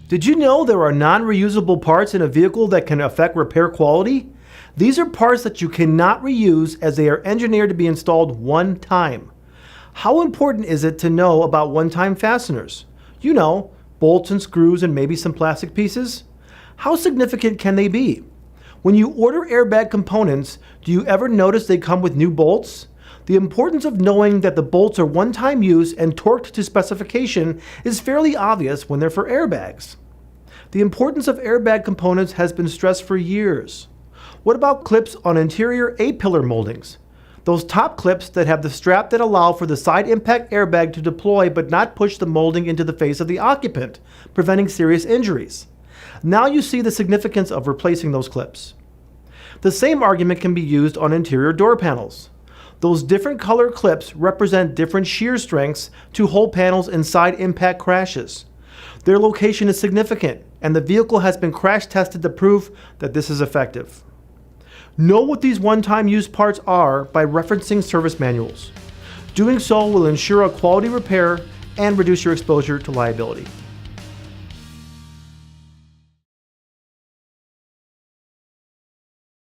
Did you know there are non-reusable parts in a vehicle that can affect repair quality? These are parts that you cannot reuse as they are engineered to be installed one time. How important is it to know about one-time fasteners? You know, bolts and screws and maybe some plastic pieces? How significant can they be? When you order airbag components, do you ever notice they come with new bolts? The importance of knowing that the bolts are one-time use and torqued to specification is fairly obvious when they're for airbags. The importance of airbag components has been stressed for years. What about clips on interior A-pillar moldings? Those top clips that have the strap that allow for the side impact airbag to deploy but not push the molding into the face of the occupant, preventing serious injuries. Now you see the significance of replacing those clips. The same argument can be used on interior door panels. Those different color clips represent different shear strengths to hold panels in side impact crashes. Their location is significant, and the vehicle has been crash tested to prove that this is effective. Know what these one-time use parts are by referencing service manuals. Doing so will ensure a quality repair and reduce your exposure to liability.